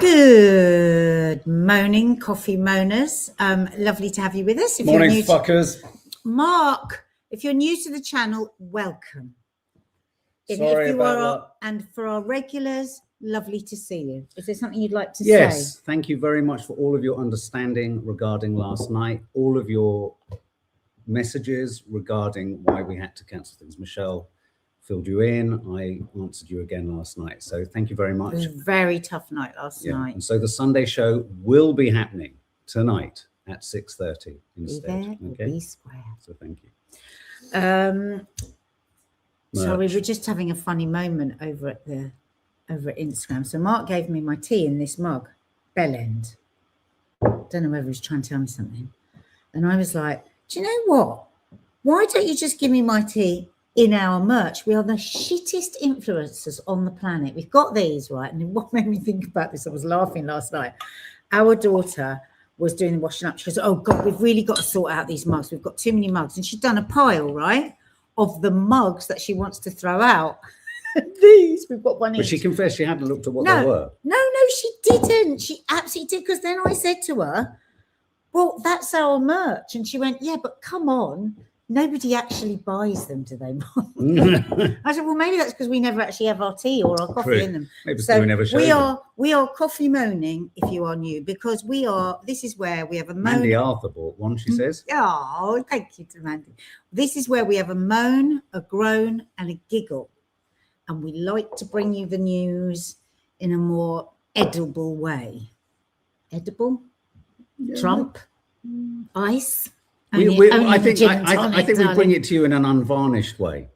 Good morning, coffee moaners. Lovely to have you with us. Morning, fuckers. Mark, if you're new to the channel, welcome. Sorry about that. And for our regulars, lovely to see you. Is there something you'd like to say? Yes, thank you very much for all of your understanding regarding last night, all of your messages regarding why we had to cancel things. Michelle filled you in. I answered you again last night. So thank you very much. It was a very tough night last night. And so the Sunday show will be happening tonight at 6:30 instead. Be there, be square. So thank you. So we were just having a funny moment over at Instagram. So Mark gave me my tea in this mug, bell end. Don't know whether he's trying to tell me something. And I was like, do you know what? Why don't you just give me my tea in our merch? We are the shittest influencers on the planet. We've got these, right? And what made me think about this, I was laughing last night. Our daughter was doing the washing up. She goes, oh God, we've really got to sort out these mugs. We've got too many mugs. And she'd done a pile, right, of the mugs that she wants to throw out. These, we've got one each. But she confessed she hadn't looked at what they were. No, she didn't. She absolutely did. Because then I said to her, well, that's our merch. And she went, yeah, but come on. Nobody actually buys them, do they, Mark? I said, well, maybe that's because we never actually have our tea or our coffee in them. Maybe so we never show we are coffee moaning, if you are new, because this is where we have a moan. Mandy Arthur bought one, she says. Oh, thank you to Mandy. This is where we have a moan, a groan, and a giggle. And we like to bring you the news in a more edible way. Edible? Yeah. Trump? Ice? I think we bring it to you in an unvarnished way.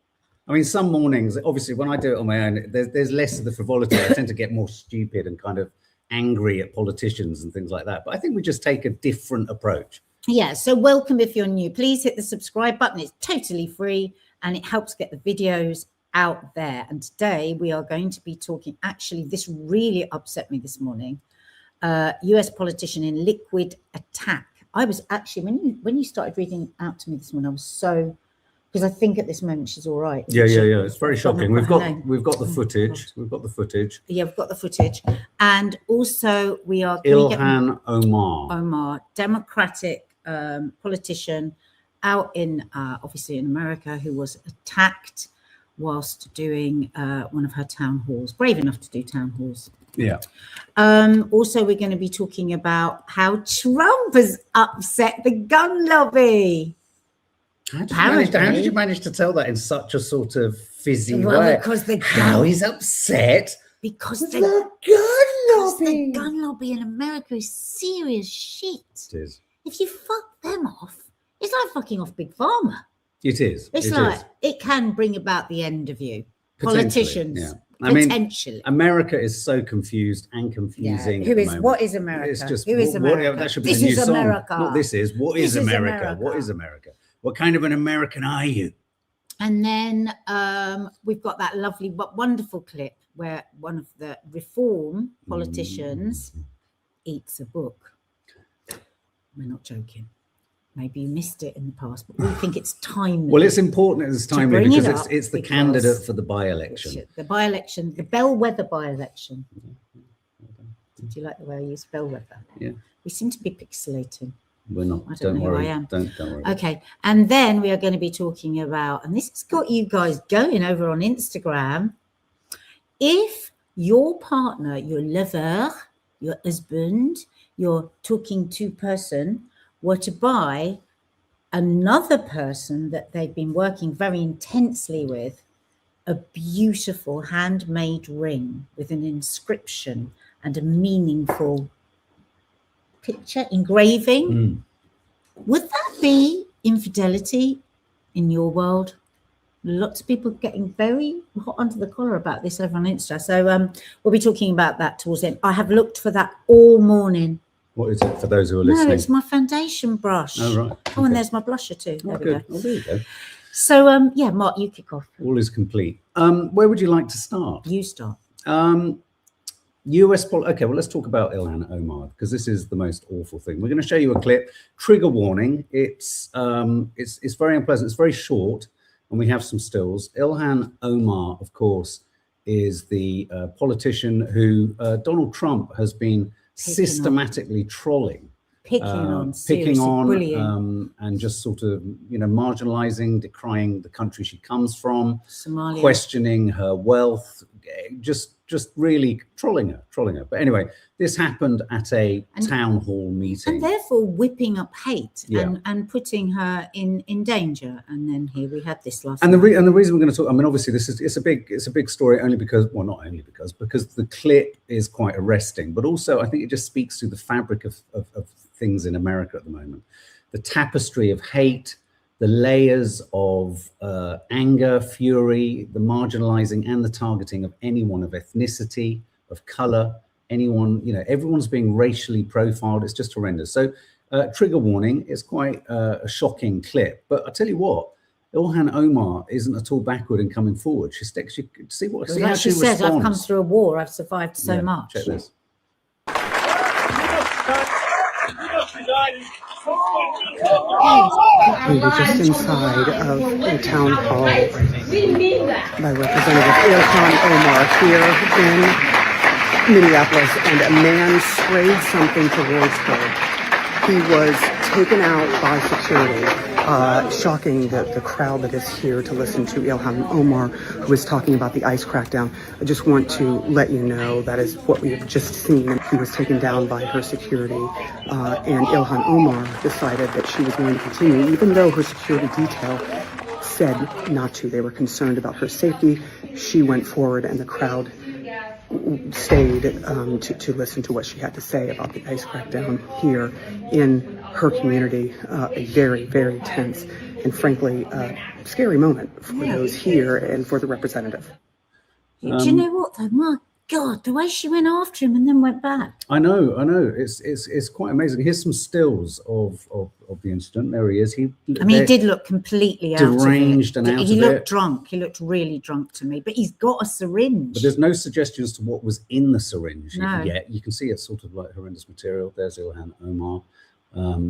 I mean, some mornings, obviously, when I do it on my own, there's less of the frivolity. I tend to get more stupid and kind of angry at politicians and things like that. But I think we just take a different approach. Yeah. So welcome if you're new. Please hit the subscribe button. It's totally free and it helps get the videos out there. And today we are going to be talking. Actually, this really upset me this morning. US politician in liquid attack. I was actually, when you started reading out to me this morning, I was so, because I think at this moment she's all right. Yeah. It's very shocking. We've got the footage. We've got the footage. Yeah, we've got the footage. And also we are Ilhan Omar, Democratic politician out in obviously in America, who was attacked whilst doing one of her town halls, brave enough to do town halls. Yeah. Also, we're going to be talking about how Trump has upset the gun lobby. How did you manage to tell that in such a sort of fizzy way? Because how he's upset? Because the gun lobby. The gun lobby in America is serious shit. It is. If you fuck them off, it's like fucking off Big Pharma. It is. It can bring about the end of you. Politicians. Yeah. Potentially. America is so confused and confusing. Yeah. What is America? It's just, who is America? That should be the new song. America. Not this is. What is America? What is America? What kind of an American are you? And then we've got that lovely but wonderful clip where one of the reform politicians eats a book. We're not joking. Maybe you missed it in the past, but we think it's timely. Well, it's important it's timely because it's the candidate for the by-election. The by-election, the bellwether by-election. Did you like the way I used bellwether? Yeah. We seem to be pixelating. We're not. I don't know worry. who I am. Don't worry. Okay. And then we are going to be talking about, and this has got you guys going over on Instagram. If your partner, your lover, your husband, your talking to person were to buy another person that they've been working very intensely with a beautiful handmade ring with an inscription and a meaningful picture engraving, would that be infidelity in your world? Lots of people getting very hot under the collar about this over on Insta. So we'll be talking about that towards the end. I have looked for that all morning. What is it for those who are listening? No, it's my foundation brush. Oh, right. Oh, and there's my blusher too. Oh, good. Oh, there you go. So, yeah, Mark, you kick off. All is complete. Where would you like to start? You start. Okay, well, let's talk about Ilhan Omar because this is the most awful thing. We're going to show you a clip. Trigger warning. It's very unpleasant. It's very short, and we have some stills. Ilhan Omar, of course, is the politician who Donald Trump has been systematically trolling. Picking on, and just sort of, you know, marginalizing, decrying the country she comes from, Somalia. Questioning her wealth, just really trolling her. But anyway, this happened at a town hall meeting. And therefore whipping up hate and putting her in danger. And then here we had this last and the reason we're going to talk, I mean, obviously it's a big story only because, well, not only because the clip is quite arresting, but also I think it just speaks to the fabric of things in America at the moment. The tapestry of hate, the layers of anger, fury, the marginalizing and the targeting of anyone of ethnicity, of color, anyone, you know, everyone's being racially profiled. It's just horrendous. So trigger warning, it's quite a shocking clip. But I tell you what, Ilhan Omar isn't at all backward in coming forward. She see how she says, responds. I've come through a war, I've survived so much. Check this. We were just inside of a town hall by Representative Ilhan Omar here in Minneapolis, and a man sprayed something towards her. He was taken out by security, shocking the crowd that is here to listen to Ilhan Omar, who is talking about the ICE crackdown. I just want to let you know that is what we have just seen. He was taken down by her security, and Ilhan Omar decided that she was going to continue, even though her security detail said not to. They were concerned about her safety. She went forward, and the crowd stayed to listen to what she had to say about the ICE crackdown here in her community. A very, very tense and frankly scary moment for those here and for the representative. Do you know what though? My God, the way she went after him and then went back. I know. It's quite amazing. Here's some stills of the incident. There he is. He did look completely deranged and out of it. He looked drunk. He looked really drunk to me. But he's got a syringe. But there's no suggestion as to what was in the syringe yet. You can see it's sort of like horrendous material. There's Ilhan Omar.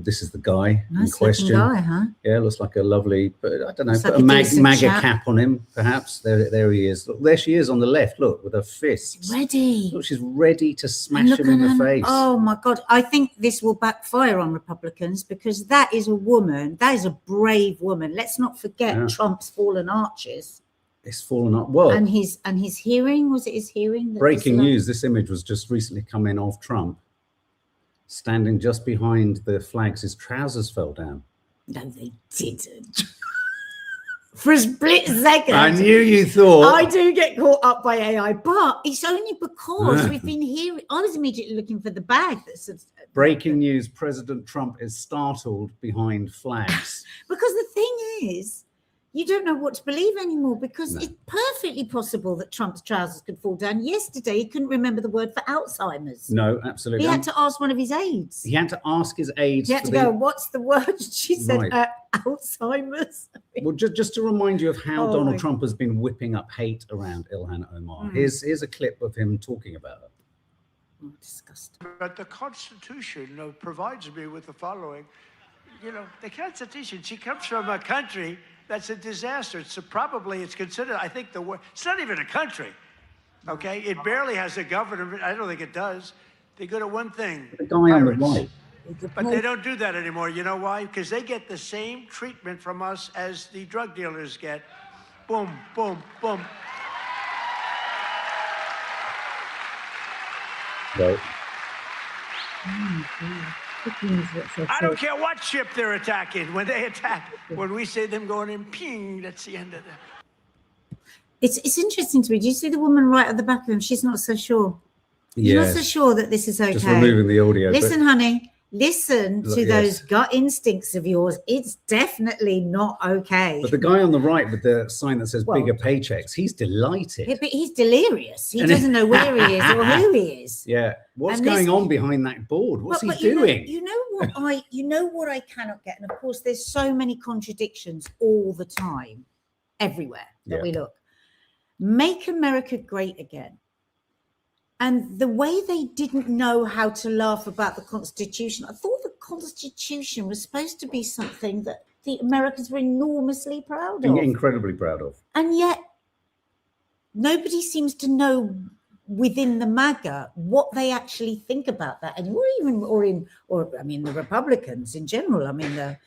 This is the guy in question. Nice guy, huh? Yeah, looks like a lovely, but I don't know, put a MAGA cap on him, perhaps. There he is. Look, there she is on the left. Look, with her fists. Ready. Look, she's ready to smash him in the face. Oh my God. I think this will backfire on Republicans because that is a woman. That is a brave woman. Let's not forget Trump's fallen arches. It's fallen up. Well, and his hearing, was it his hearing? Breaking news. This image was just recently come in of Trump. Standing just behind the flags, his trousers fell down. No, they didn't. For a split second. I knew you thought. I do get caught up by AI, but it's only because we've been hearing. I was immediately looking for the bag that said. Breaking news, President Trump is startled behind flags. Because the thing is, you don't know what to believe anymore because it's perfectly possible that Trump's trousers could fall down. Yesterday, he couldn't remember the word for Alzheimer's. No, absolutely. He had to ask one of his aides. He had to ask his aides. He had to go, what's the word? She said, Alzheimer's. Well, just to remind you of how Donald Trump has been whipping up hate around Ilhan Omar. Here's a clip of him talking about her. Oh, disgusting. But the Constitution provides me with the following. You know, the Constitution, she comes from a country that's a disaster. It's considered, I think, it's not even a country, okay? It barely has a government. I don't think it does. They're good at one thing. The guy on the right. But they don't do that anymore. You know why? Because they get the same treatment from us as the drug dealers get. Boom, boom, boom. Right. I don't care what ship they're attacking. When they attack, when we see them going in, ping, that's the end of that. It's interesting to me. Do you see the woman right at the back of him? She's not so sure. She's not so sure that this is okay. Just removing the audio. Listen, honey. Listen to those gut instincts of yours. It's definitely not okay. But the guy on the right with the sign that says bigger paychecks, he's delighted. Yeah, but he's delirious. He doesn't know where he is or who he is. Yeah. What's going on behind that board? What's he doing? You know what I cannot get. And of course, there's so many contradictions all the time, everywhere that we look. Make America great again. And the way they didn't know how to laugh about the Constitution, I thought the Constitution was supposed to be something that the Americans were enormously proud of. Incredibly proud of. And yet, nobody seems to know within the MAGA what they actually think about that, and the Republicans in general. I mean, the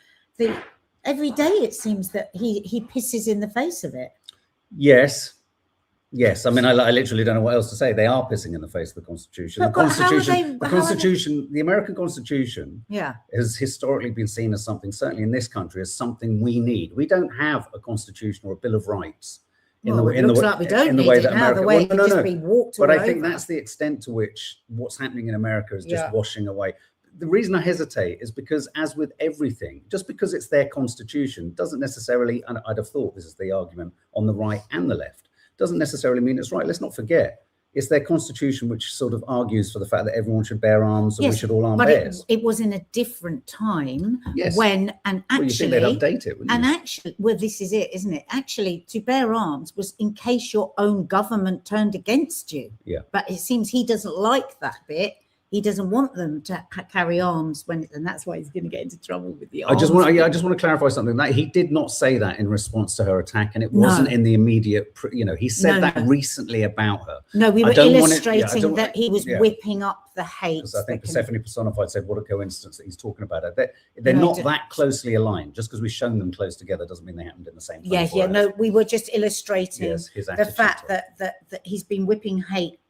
every day it seems that he pisses in the face of it. Yes. I mean, I literally don't know what else to say. They are pissing in the face of the Constitution. But The American Constitution, has historically been seen as something, certainly in this country, as something we need. We don't have a constitution or a Bill of Rights. It looks like we don't need it now, the way it can just be walked all over. But I think that's the extent to which what's happening in America is just washing away. The reason I hesitate is because, as with everything, just because it's their constitution doesn't necessarily, and I'd have thought this is the argument on the right and the left, doesn't necessarily mean it's right. Let's not forget, it's their constitution which sort of argues for the fact that everyone should bear arms and we should all arm bears. It was in a different time when, and actually, well, you think they'd update it, wouldn't you? And actually, well, this is it, isn't it? Actually, to bear arms was in case your own government turned against you. Yeah. But it seems he doesn't like that bit. He doesn't want them to carry arms and that's why he's going to get into trouble with the arms. I just want to clarify something. That he did not say that in response to her attack, and it wasn't in the immediate. He said that recently about her. No, we were illustrating that he was whipping up the hate. Because I think Persephone Personified said, "What a coincidence that he's talking about her." They're not that closely aligned. Just because we've shown them close together doesn't mean they happened in the same time. No, we were just illustrating the fact that he's been whipping hate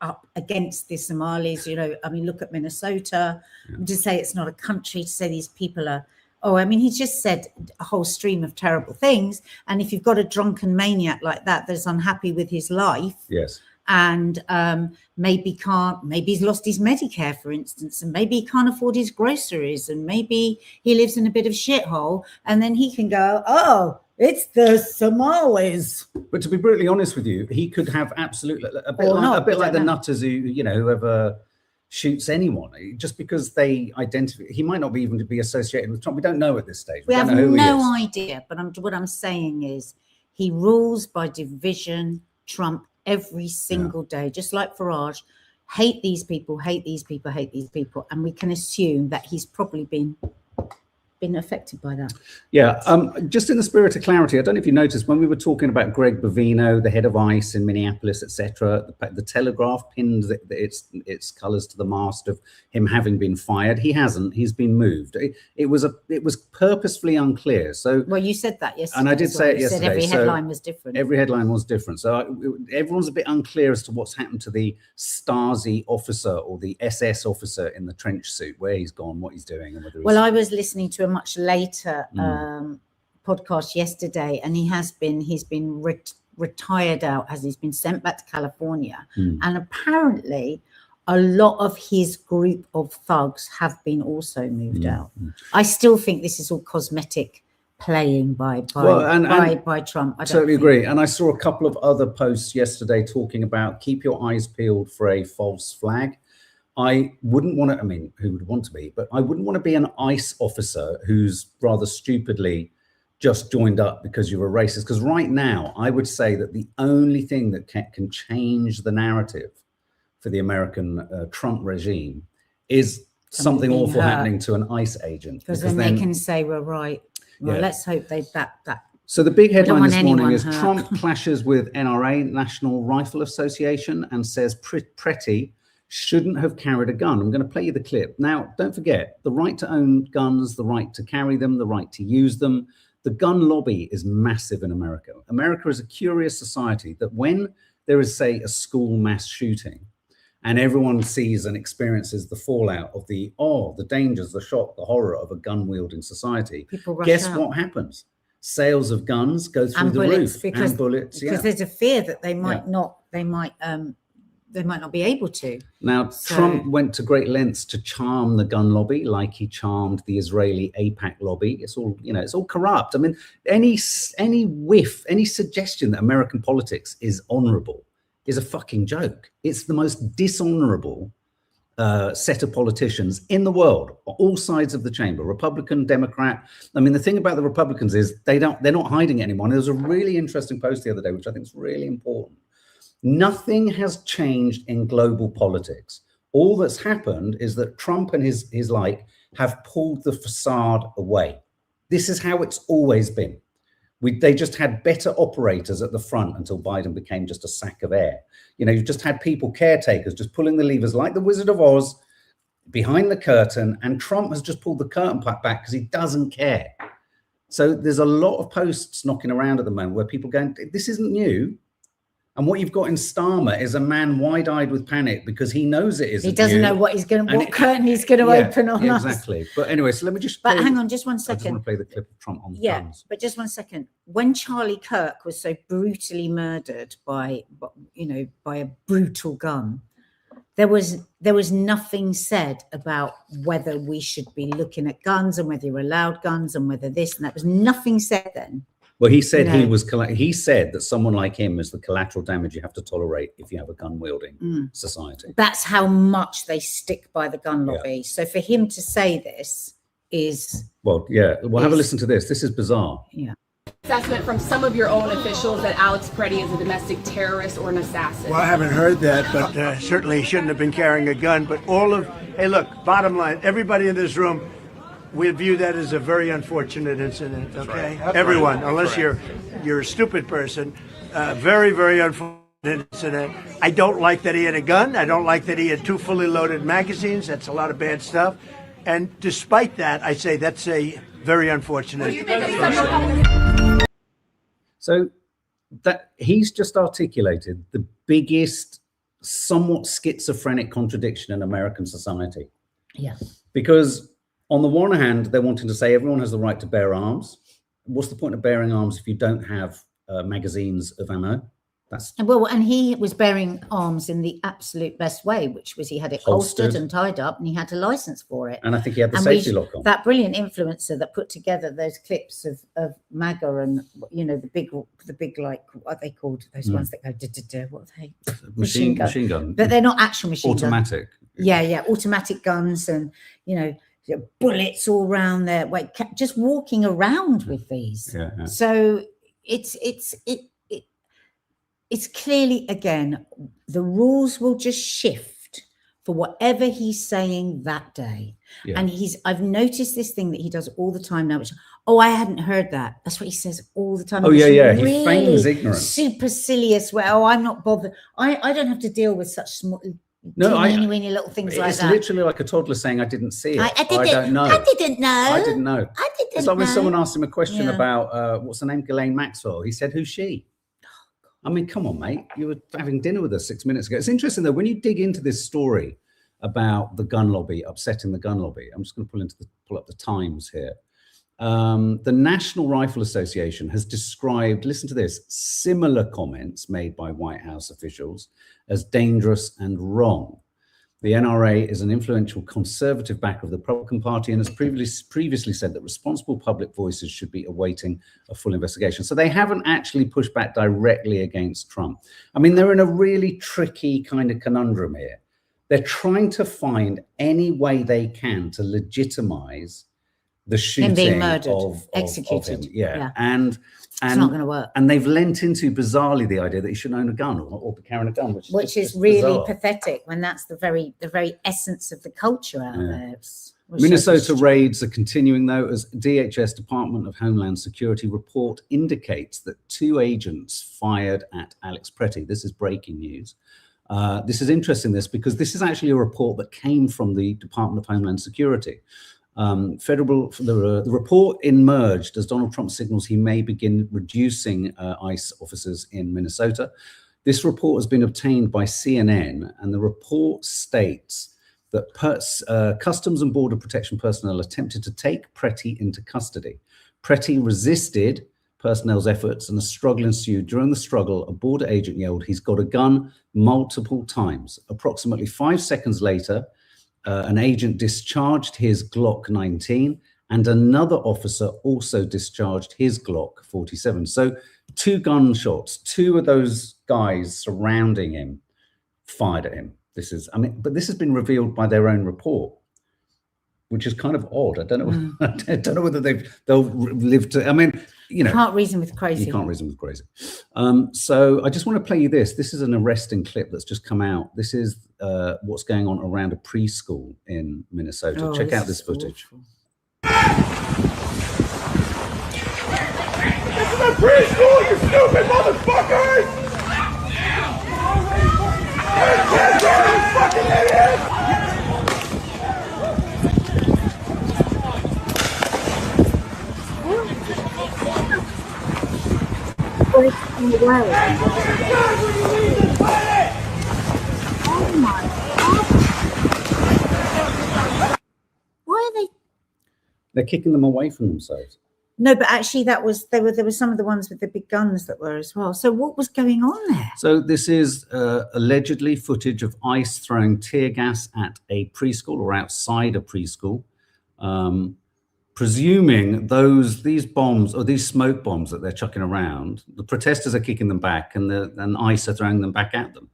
up against the Somalis. I mean, look at Minnesota. To say it's not a country, to say these people are, he's just said a whole stream of terrible things. And if you've got a drunken maniac like that that's unhappy with his life, and maybe he's lost his Medicare, for instance, and maybe he can't afford his groceries, and maybe he lives in a bit of shithole, and then he can go, it's the Somalis. But to be brutally honest with you, he could have absolutely a bit like the nutters who, whoever shoots anyone, just because they identify. He might not even be associated with Trump. We don't know at this stage. We have no idea. But what I'm saying is, he rules by division. Trump every single day, just like Farage. Hate these people, hate these people, hate these people, and we can assume that he's probably been affected by that. Just in the spirit of clarity, I don't know if you noticed when we were talking about Greg Bovino, the head of ICE in Minneapolis, etc., the Telegraph pinned its colors to the mast of him having been fired. He hasn't. He's been moved. It was purposefully unclear. So you said that yesterday, and I did say it yesterday. Said every headline was different. Every headline was different. So everyone's a bit unclear as to what's happened to the Stasi officer or the SS officer in the trench suit, where he's gone, what he's doing, and whether I was listening to a much later podcast yesterday, and he's been retired out, as he's been sent back to California, and apparently a lot of his group of thugs have been also moved out. I still think this is all cosmetic playing by Trump. I totally agree. And I saw a couple of other posts yesterday talking about keep your eyes peeled for a false flag. I wouldn't want to, who would want to be, but I wouldn't want to be an ICE officer who's rather stupidly just joined up because you're a racist. Because right now, I would say that the only thing that can change the narrative for the American Trump regime is something awful happening to an ICE agent. Because then they can say, we're right. Well, let's hope they back that. So the big headline this morning is Trump clashes with NRA, National Rifle Association, and says Pretty shouldn't have carried a gun. I'm going to play you the clip. Now, don't forget, the right to own guns, the right to carry them, the right to use them. The gun lobby is massive in America. America is a curious society that when there is, say, a school mass shooting, and everyone sees and experiences the fallout of the dangers, the shock, the horror of a gun-wielding society, guess what happens? Sales of guns go through the roof. Because there's a fear that they might not be able to. Now, Trump went to great lengths to charm the gun lobby, like he charmed the Israeli AIPAC lobby. It's all, it's all corrupt. Any suggestion that American politics is honorable is a fucking joke. It's the most dishonorable set of politicians in the world, all sides of the chamber, Republican, Democrat. The thing about the Republicans is they're not hiding anyone. There was a really interesting post the other day, which I think is really important. Nothing has changed in global politics. All that's happened is that Trump and his like have pulled the facade away. This is how it's always been. They just had better operators at the front until Biden became just a sack of air. You know, you just had people, caretakers, just pulling the levers like the Wizard of Oz behind the curtain, and Trump has just pulled the curtain back because he doesn't care. So there's a lot of posts knocking around at the moment where people going, this isn't new. And what you've got in Starmer is a man wide-eyed with panic because he knows it isn't. He doesn't know what curtain he's going to open on us. Exactly. But anyway, so let me just. But hang on, just one I second. just want to play the clip of Trump on the guns. But just one second. When Charlie Kirk was so brutally murdered by a brutal gun, there was nothing said about whether we should be looking at guns and whether you're allowed guns and whether this and that. Was nothing said then. Well, he said he said that someone like him is the collateral damage you have to tolerate if you have a gun-wielding society. That's how much they stick by the gun lobby. So for him to say this is... Well, yeah. Well, have a listen to this. This is bizarre. Yeah. Assessment from some of your own officials that Alex Preddy is a domestic terrorist or an assassin. Well, I haven't heard that, but certainly he shouldn't have been carrying a gun. But hey, look, bottom line, everybody in this room, we view that as a very unfortunate incident, okay? Right. Everyone, right. Unless you're a stupid person, very, very unfortunate incident. I don't like that he had a gun. I don't like that he had 2 fully loaded magazines. That's a lot of bad stuff. And despite that, I say that's a very unfortunate incident. So that he's just articulated the biggest, somewhat schizophrenic contradiction in American society. Yeah. Because on the one hand, they're wanting to say everyone has the right to bear arms. What's the point of bearing arms if you don't have magazines of ammo? And he was bearing arms in the absolute best way, which was he had it holstered and tied up, and he had a license for it. And I think he had the safety lock on. That brilliant influencer that put together those clips of MAGA and the big like what are they called? Those ones that go what are they? Machine gun. But they're not actual machine guns. Automatic. Yeah, automatic guns and bullets all around there. Just walking around with these. Yeah. So it's clearly, again, the rules will just shift for whatever he's saying that day. Yeah. And I've noticed this thing that he does all the time now, which, I hadn't heard that. That's what he says all the time. Oh, yeah. Really he feigns ignorance. Supercilious, I'm not bothered. I don't have to deal with such small, teeny little things like that. It's literally like a toddler saying, I didn't see it. I don't know. I didn't know. It's like when someone asked him a question about, what's her name, Ghislaine Maxwell. He said, who's she? I mean, come on, mate. You were having dinner with us 6 minutes ago. It's interesting, though, when you dig into this story about the gun lobby, upsetting the gun lobby. I'm just going to pull up the Times here. The National Rifle Association has described, listen to this, similar comments made by White House officials as dangerous and wrong. The NRA is an influential conservative backer of the Republican Party and has previously said that responsible public voices should be awaiting a full investigation. So they haven't actually pushed back directly against Trump. I mean, they're in a really tricky kind of conundrum here. They're trying to find any way they can to legitimize the shooting him being murdered, executed. Of him. Yeah. And it's not going to work. And they've lent into, bizarrely, the idea that he shouldn't own a gun or be carrying a gun, which is really bizarre. Pathetic when that's the very essence of the culture out there. Minnesota raids are continuing, though, as DHS Department of Homeland Security report indicates that 2 agents fired at Alex Preddy. This is breaking news. This is interesting, because this is actually a report that came from the Department of Homeland Security. The report emerged as Donald Trump signals he may begin reducing ICE officers in Minnesota. This report has been obtained by CNN, and the report states that Customs and Border Protection personnel attempted to take Preddy into custody. Preddy resisted personnel's efforts, and a struggle ensued. During the struggle, a border agent yelled, "He's got a gun," multiple times. Approximately 5 seconds later, an agent discharged his Glock 19, and another officer also discharged his Glock 47. So 2 gunshots, 2 of those guys surrounding him fired at him. But this has been revealed by their own report, which is kind of odd. I don't know. I don't know whether they'll live to. I mean, can't reason with crazy. You can't reason with crazy. So I just want to play you this. This is an arresting clip that's just come out. This is what's going on around a preschool in Minnesota. Check out this footage. Awful. This is a preschool, you stupid motherfuckers! Hey, kids, you fucking idiots! Oh my God. Why are they? They're kicking them away from themselves. No, but actually there were some of the ones with the big guns that were as well. So what was going on there? So this is allegedly footage of ICE throwing tear gas at a preschool or outside a preschool. Presuming these bombs or these smoke bombs that they're chucking around, the protesters are kicking them back and ICE are throwing them back at them.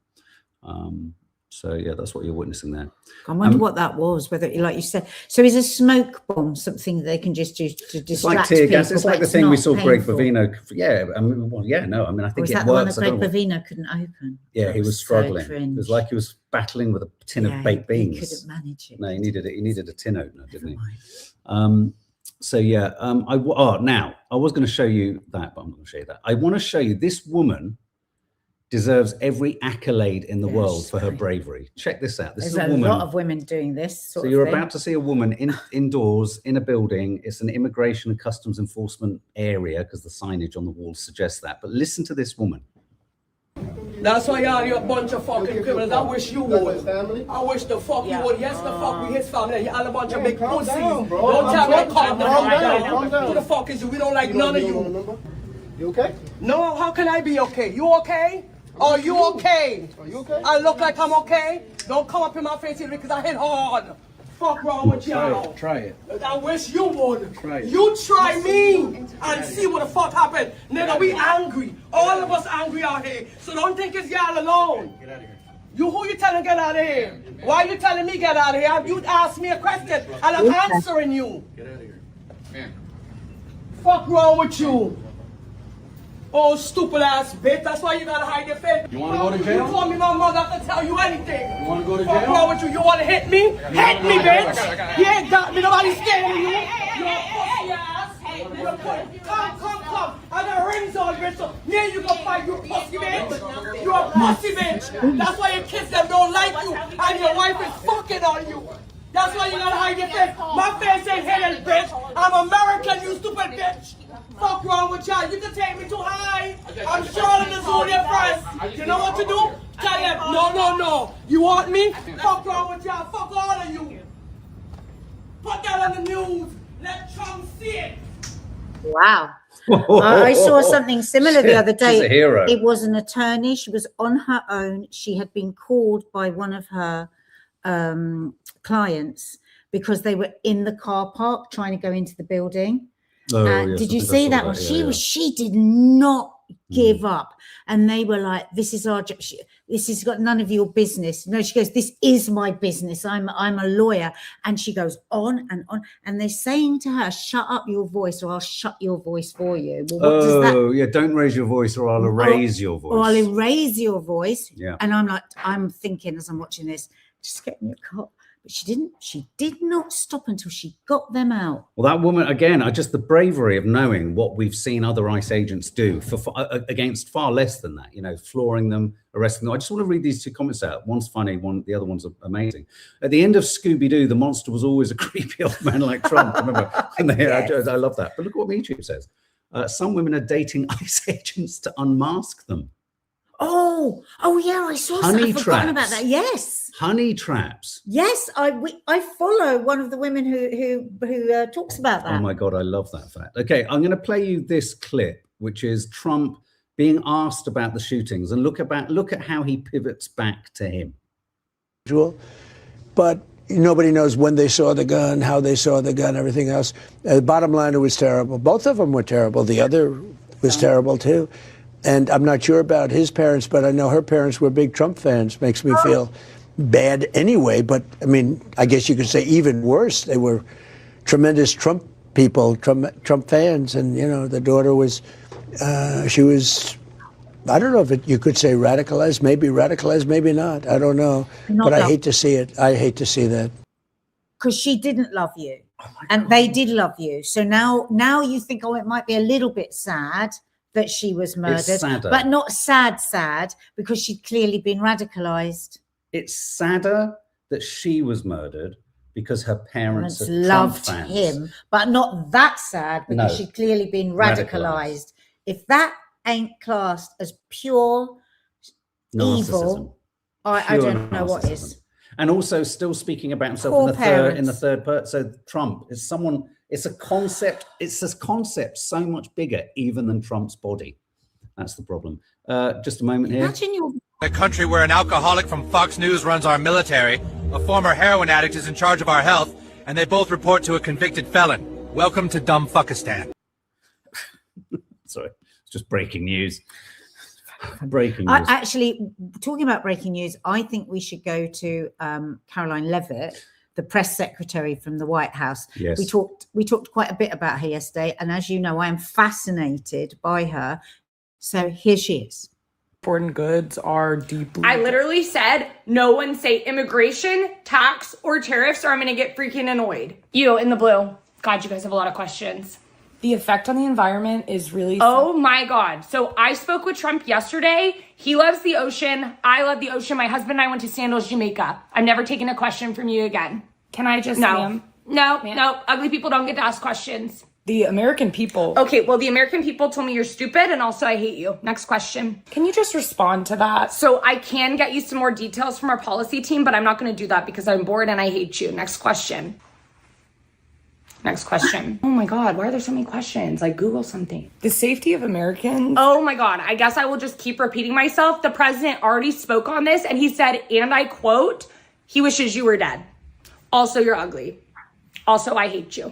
So yeah, that's what you're witnessing there. I wonder what that was, whether, like you said, so is a smoke bomb something they can just use to distract It's like tear gas. people, It's like the thing we saw Greg Bavino. Yeah, I mean, well, yeah, no, I mean, I think it works. The one that Greg Bavino couldn't open? Yeah, he was struggling. It was like he was battling with a tin of baked beans. He couldn't manage it. No, he needed it. He needed a tin opener, didn't he? So yeah, now I was going to show you that, but I'm not going to show you that. I want to show you this woman deserves every accolade in the world for her bravery. Check this out. This is a woman. There's a lot of women doing this sort so of you're thing. about to see a woman indoors in a building. It's an immigration and customs enforcement area because the signage on the wall suggests that. But listen to this woman. That's why y'all, you're a bunch of fucking criminals. I wish you would. I wish the fuck you would. Yes, the fuck we his family. Y'all a bunch of big pussies. Don't tell me to calm the fuck down. Who the fuck is you? We don't like none of you. You okay? No, how can I be okay? You okay? Are you okay? Are you okay? I look like I'm okay? Don't come up in my face here because I hit hard. Fuck wrong with y'all. Try it. I wish you would. Try it. You try me and see what the fuck happened. Nigga, we angry. All of us angry out here. So don't think it's y'all alone. Get out of here. Who you telling get out of here? Why you telling me get out of here? You asked me a question and I'm answering you. Get out of here. Man. Fuck wrong with you? Oh, stupid ass bitch. That's why you gotta hide your face. You wanna go to jail? You told me my mother I can tell you anything. You wanna go to Fuck jail? wrong with you? You wanna hit me? Hit me, bitch. You ain't got me. Nobody's scared of you. You're a pussy ass. Come. I got rings on, bitch. So me and you gonna fight, you pussy bitch. You're a pussy bitch. That's why your kids them don't like you and your wife is fucking on you. That's why you gotta hide your face. My face ain't hidden, bitch. I'm American, you stupid bitch. Fuck wrong with y'all? You can take me too high. I'm Charlotte the Zodiac Price. You know what to do? Tell them, no. You want me? Fuck wrong with y'all? Fuck all of you. Put that on the news. Let Trump see it. Wow. I saw something similar the other day. She's a hero. It was an attorney. She was on her own. She had been called by one of her clients because they were in the car park trying to go into the building. Yes, did you see that one? She did not give up, and they were like, "This is our job. This has got none of your business." No, she goes, "This is my business. I'm a lawyer," and she goes on and on, and they're saying to her, "Shut up your voice, or I'll shut your voice for you." Well, what does that? Yeah, don't raise your voice, or I'll erase your voice. Or I'll erase your voice. Yeah, and I'm thinking as I'm watching this, just get in your car. But she did not stop until she got them out. Well, that woman, again, just the bravery of knowing what we've seen other ICE agents do against far less than that, flooring them, arresting them. I just want to read these two comments out. One's funny, the other one's amazing. At the end of Scooby-Doo, the monster was always a creepy old man like Trump. Remember? Yes. I love that. But look what YouTube says. Some women are dating ICE agents to unmask them. Oh yeah, I saw something. I've forgotten about that. Yes. Honey traps. Yes, I follow one of the women who talks about that. Oh my God, I love that fact. Okay, I'm going to play you this clip, which is Trump being asked about the shootings, and look at how he pivots back to him. But nobody knows when they saw the gun, how they saw the gun, everything else. Bottom line, it was terrible. Both of them were terrible. The other was terrible too. And I'm not sure about his parents, but I know her parents were big Trump fans. Makes me feel bad anyway. But I mean, I guess you could say even worse. They were tremendous Trump people, Trump fans. And, the daughter was, she was, I don't know if you could say radicalized, maybe not. I don't know. But I hate to see it. I hate to see that. Because she didn't love you. and they did love you. So now you think, oh, it might be a little bit sad that she was murdered, but not sad because she'd clearly been radicalized. It's sadder that she was murdered because her parents loved Trump fans. him, but not that sad because she'd clearly been radicalized. If that ain't classed as pure evil, I don't know what is. And also still speaking about himself in the third person. So Trump is someone, it's a concept so much bigger even than Trump's body. That's the problem. Just a moment here. Imagine a country where an alcoholic from Fox News runs our military, a former heroin addict is in charge of our health, and they both report to a convicted felon. Welcome to dumb fuckistan. Sorry, it's just breaking news. Breaking news. Actually, talking about breaking news, I think we should go to Caroline Leavitt, the press secretary from the White House. Yes. We talked quite a bit about her yesterday, and as you know, I am fascinated by her. So here she is. Foreign goods are deeply... I literally said, no one say immigration, tax, or tariffs, or I'm going to get freaking annoyed. You in the blue. God, you guys have a lot of questions. The effect on the environment is really... Oh my God. So I spoke with Trump yesterday. He loves the ocean. I love the ocean. My husband and I went to Sandals, Jamaica. I'm never taking a question from you again. Can I just... No. No. Ugly people don't get to ask questions. The American people... Okay, well, the American people told me you're stupid and also I hate you. Next question. Can you just respond to that? So I can get you some more details from our policy team, but I'm not going to do that because I'm bored and I hate you. Next question. Next question. Oh my God, why are there so many questions? Like, Google something. The safety of Americans... Oh my God, I guess I will just keep repeating myself. The president already spoke on this and he said, and I quote, he wishes you were dead. Also, you're ugly. Also, I hate you.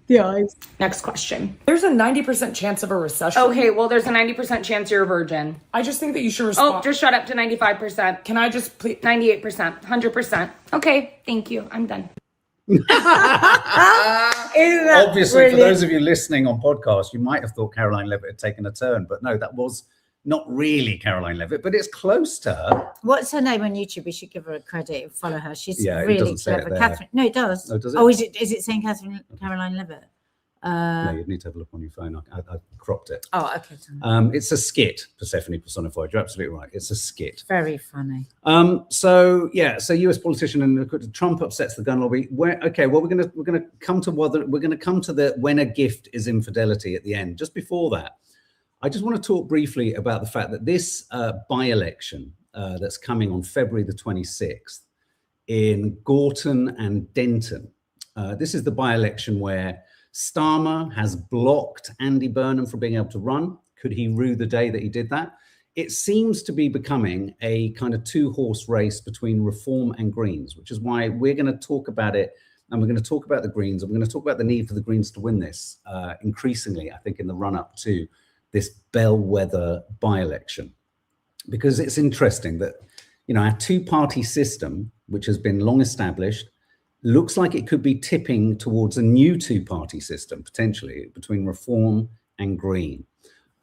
The eyes. Next question. There's a 90% chance of a recession. Okay, well, there's a 90% chance you're a virgin. I just think that you should respond. Oh, just shut up to 95%. Can I just please... 98%, 100%. Okay, thank you. I'm done. Obviously, for those of you listening on podcast, you might have thought Caroline Leavitt had taken a turn, but no, that was not really Caroline Leavitt, but it's close to her. What's her name on YouTube? We should give her a credit and follow her. She's it really doesn't say it clever. there. Catherine. No, it does. Oh, does it? Oh, is it saying Caroline Leavitt? No, you'd need to have a look on your phone. I cropped it. Oh, okay. It's a skit, Persephone personified. You're absolutely right. It's a skit. Very funny. So US politician and Trump upsets the gun lobby. We're gonna come to the when a gift is infidelity at the end. Just before that, I just want to talk briefly about the fact that this by-election that's coming on February the 26th in Gorton and Denton. This is the by-election where Starmer has blocked Andy Burnham from being able to run. Could he rue the day that he did that? It seems to be becoming a kind of two-horse race between Reform and Greens, which is why we're going to talk about it, and we're going to talk about the Greens, and we're going to talk about the need for the Greens to win this increasingly, I think, in the run-up to this bellwether by-election. Because it's interesting that, our two-party system, which has been long established, looks like it could be tipping towards a new two-party system, potentially, between Reform and Green.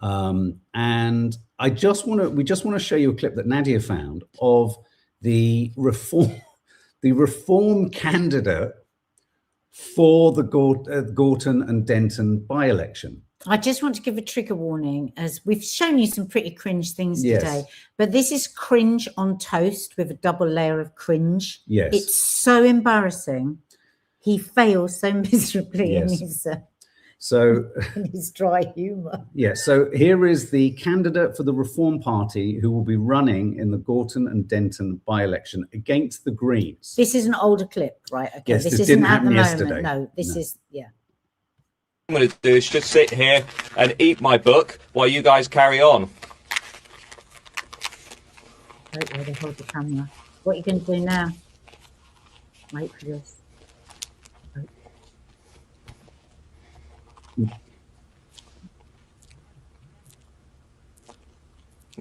And we just want to show you a clip that Nadia found of the Reform candidate for the Gorton and Denton by-election. I just want to give a trigger warning, as we've shown you some pretty cringe things today, but this is cringe on toast with a double layer of cringe. Yes. It's so embarrassing. He fails so miserably in his dry humour. Yeah, so here is the candidate for the Reform Party who will be running in the Gorton and Denton by-election against the Greens. This is an older clip, right? Okay, yes, this isn't didn't at the moment. yesterday. No, this is, I'm going to do is just sit here and eat my book while you guys carry on. Wait, where they hold the camera. What are you going to do now? Wait for this.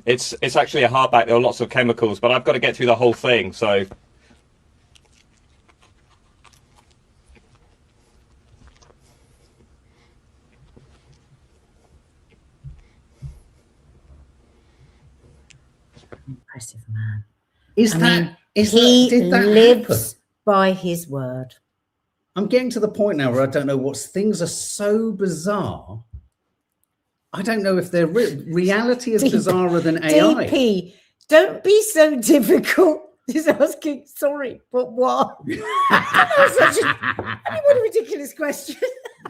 It's actually a hardback. There are lots of chemicals, but I've got to get through the whole thing, so... Impressive man. He lives by his word. I'm getting to the point now where I don't know things are so bizarre. I don't know if they're reality is bizarrer than AI. DP, don't be so difficult. Just asking, sorry, but what? What a ridiculous question.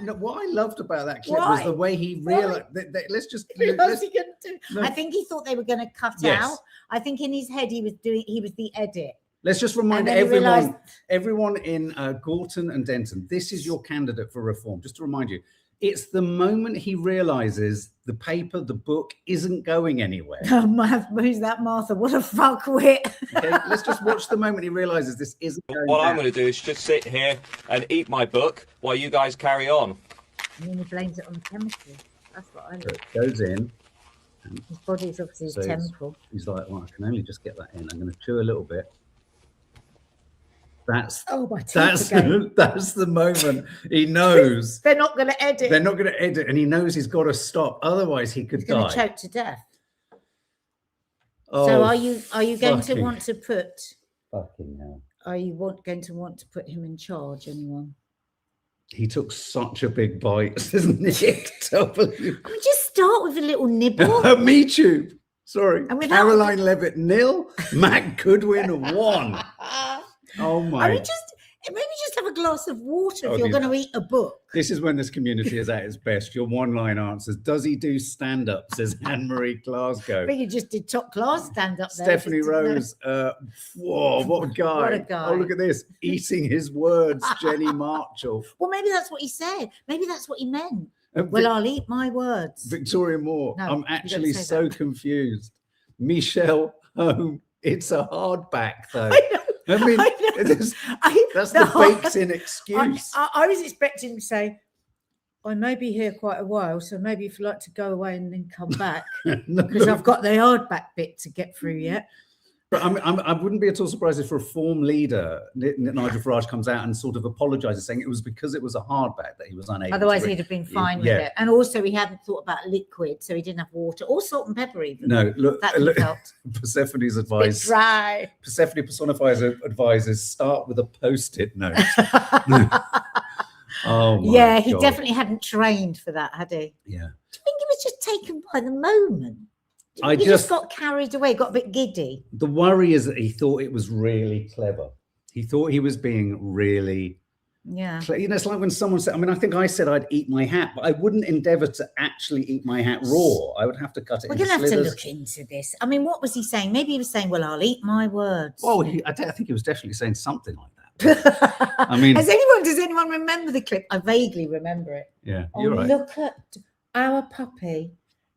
No, what I loved about that clip was the way he realized. Let's just. I think he thought they were going to cut out. I think in his head he was the edit. Let's just remind everyone in Gorton and Denton, this is your candidate for reform. Just to remind you, it's the moment he realizes the book isn't going anywhere. Oh, who's that, Martha? What a fuckwit. Okay, let's just watch the moment he realizes this isn't going What I'm going to do is just sit here and eat my book while you guys carry on. And then he blames it on the chemistry. That's what I look. So it goes in. His body is obviously his temple. He's like, well, I can only just get that in. I'm going to chew a little bit. That's the moment he knows they're not going to edit. They're not going to edit, and he knows he's got to stop. Otherwise, he could die. Going to choke to death. Oh, so are you going to want to put? Fucking hell! Are you going to want to put him in charge? Anyone? He took such a big bite, isn't Nick W? I mean, just start with a little nibble. Me too. Sorry, Caroline Leavitt 0, Matt Goodwin 1. Oh my! I mean, maybe just have a glass of water if you're going to eat a book. This is when this community is at its best. Your one-line answers. Does he do stand-up? Says Anne-Marie Glasgow. I think you just did top-class stand-up there. Stephanie Rose. Whoa, what a guy. What a guy. Oh, look at this. Eating his words, Jenny Marshall. Well, maybe that's what he said. Maybe that's what he meant. Well, I'll eat my words. Victoria Moore. No, I'm actually so confused. Michelle Home. It's a hardback, though. I mean, that's the baked-in excuse. I was expecting him to say, I may be here quite a while, so maybe if you'd like to go away and then come back, because I've got the hardback bit to get through yet. But I wouldn't be at all surprised if Reform leader Nigel Farage comes out and sort of apologises, saying it was because it was a hardback that he was unable. Otherwise, he'd have been fine with it. And also, he hadn't thought about liquid, so he didn't have water or salt and pepper even. No, look, felt Persephone's advice. Dry. Persephone personifies advises start with a post-it note. Oh my yeah, he God. definitely hadn't trained for that, had he? Yeah. Do you think he was just taken by the moment? He just got carried away, got a bit giddy. The worry is that he thought it was really clever. He thought he was being really, it's like when someone said, I mean, I think I said I'd eat my hat, but I wouldn't endeavor to actually eat my hat raw. I would have to cut it. We're going to have to look into this. I mean, what was he saying? Maybe he was saying, well, I'll eat my words. Oh, I think he was definitely saying something like that. I mean, does anyone remember the clip? I vaguely remember it. Yeah, you're right. Look at our puppy.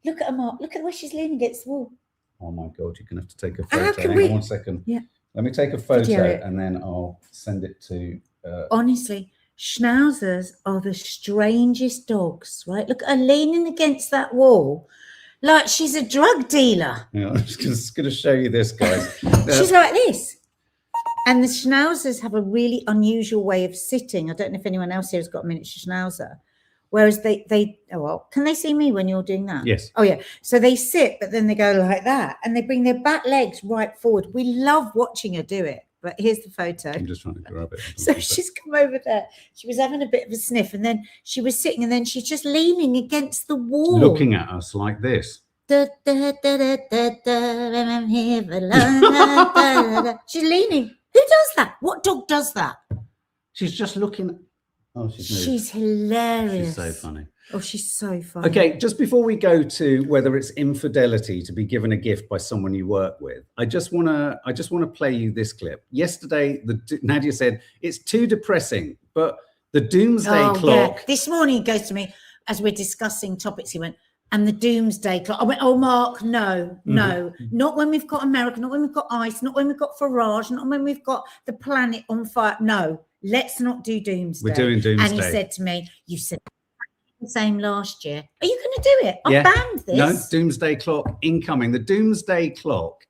Look at her, Mark. Look at the way she's leaning against the wall. Oh my God, you're going to have to take a photo. Hang on 1 second. Yeah. Let me take a photo and then I'll send it to... Honestly, schnauzers are the strangest dogs, right? Look at her leaning against that wall like she's a drug dealer. Yeah, I'm just going to show you this, guys. She's like this. And the schnauzers have a really unusual way of sitting. I don't know if anyone else here has got a miniature schnauzer. Whereas can they see me when you're doing that? Yes. Oh, yeah. So they sit, but then they go like that and they bring their back legs right forward. We love watching her do it. But here's the photo. I'm just trying to grab it. So she's come over there. She was having a bit of a sniff and then she was sitting and then she's just leaning against the wall. Looking at us like this. She's leaning. Who does that? What dog does that? She's just looking... Oh, she's hilarious. She's so funny. Oh, she's so funny. Okay, just before we go to whether it's infidelity to be given a gift by someone you work with, I just want to play you this clip. Yesterday, Nadia said it's too depressing, but the Doomsday Clock. Yeah. This morning, he goes to me as we're discussing topics. He went, and the Doomsday Clock. I went, oh, Mark, no, not when we've got America, not when we've got ICE, not when we've got Farage, not when we've got the planet on fire. No. Let's not do Doomsday. We're doing Doomsday. And he said to me, you said the same last year. Are you going to do it? I banned this. No, Doomsday Clock incoming. The Doomsday Clock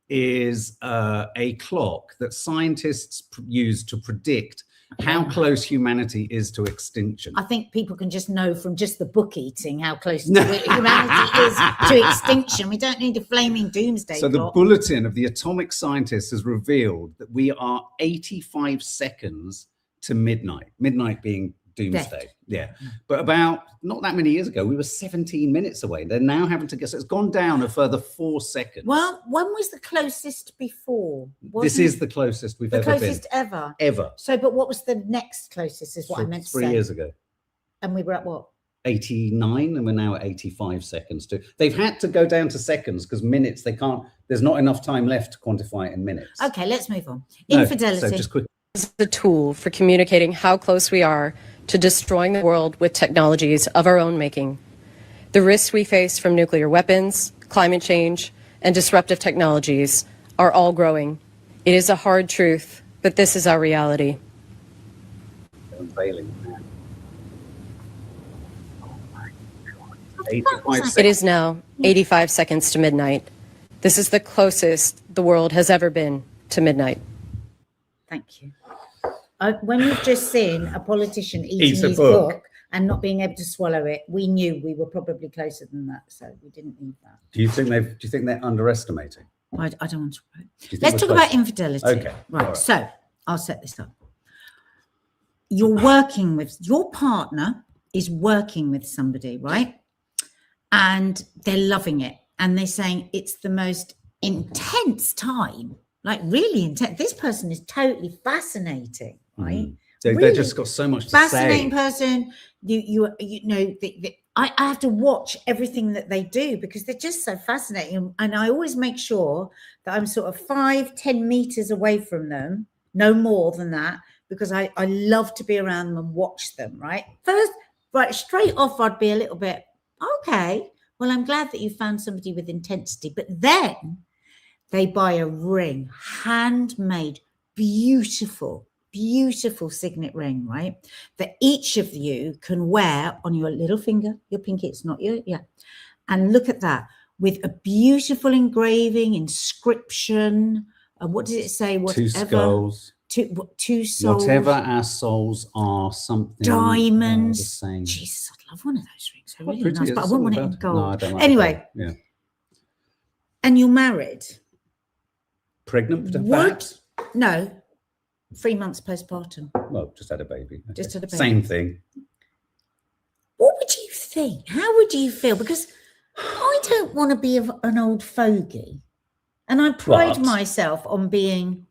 is a clock that scientists use to predict how close humanity is to extinction. I think people can just know from just the book eating how close humanity is to extinction. We don't need a flaming doomsday clock. The bulletin of the atomic scientists has revealed that we are 85 seconds to midnight. Midnight being doomsday. Yeah. But about not that many years ago, we were 17 minutes away. They're now having to guess. So it's gone down a further 4 seconds. Well, when was the closest before? This is the closest we've ever been. The closest ever? Ever. So, but what was the next closest is what I meant to say. 3 years ago. And we were at what? 89, and we're now at 85 seconds too. They've had to go down to seconds because minutes, they can't, there's not enough time left to quantify it in minutes. Okay, let's move on. No, Infidelity. so just quick. Is a tool for communicating how close we are to destroying the world with technologies of our own making. The risks we face from nuclear weapons, climate change, and disruptive technologies are all growing. It is a hard truth, but this is our reality. It is now 85 seconds to midnight. This is the closest the world has ever been to midnight. Thank you. When we've just seen a politician eating his book and not being able to swallow it, we knew we were probably closer than that, so we didn't need that. Do you think they're underestimating? I don't want to. Let's talk about infidelity. Okay. Right. So I'll set this up. You're working with your partner is working with somebody, right? And they're loving it, and they're saying it's the most intense time. Like really intense. This person is totally fascinating, right? They've just got so much to say. Fascinating person. You know, I have to watch everything that they do because they're just so fascinating. And I always make sure that I'm sort of 5-10 meters away from them, no more than that, because I love to be around them and watch them, right? First, right, straight off, I'd be a little bit, okay, well, I'm glad that you found somebody with intensity. But then they buy a ring, handmade, beautiful signet ring, right? That each of you can wear on your little finger, your pinky, it's not your, and look at that, with a beautiful engraving, inscription. What does it say? Whatever. 2 skulls. 2 souls. Whatever our souls are, something. Diamonds. The same. Jesus, I'd love one of those rings. They're really Pretty, nice, but I wouldn't want it in gold. No, I don't like anyway. gold. Yeah. And you're married. Pregnant, perhaps? No, 3 months postpartum. Well, just had a baby. Okay. Just had a baby. Same thing. What would you think? How would you feel? Because I don't want to be an old fogey. And I pride myself on being,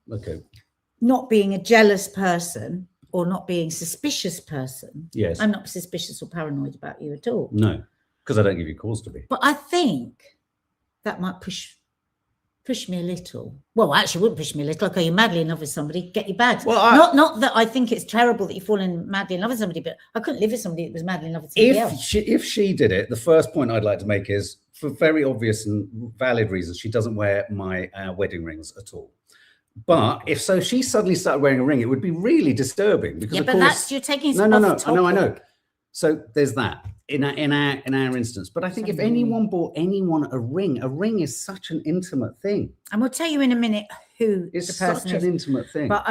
not being a jealous person or not being a suspicious person. Yes. I'm not suspicious or paranoid about you at all. No, because I don't give you cause to be. But I think that might push me a little. Well, actually, it wouldn't push me a little. Okay, you're madly in love with somebody, get your bags. Well, not that I think it's terrible that you've fallen madly in love with somebody, but I couldn't live with somebody that was madly in love with somebody else. If she did it, the first point I'd like to make is, for very obvious and valid reasons, she doesn't wear my wedding rings at all. But if so, she suddenly started wearing a ring, it would be really disturbing. Because yeah, of but course, that's, you're taking no, I know. So there's that in our instance. But I think if anyone bought anyone a ring is such an intimate thing. And we'll tell you in a minute who it's the person such an intimate thing. But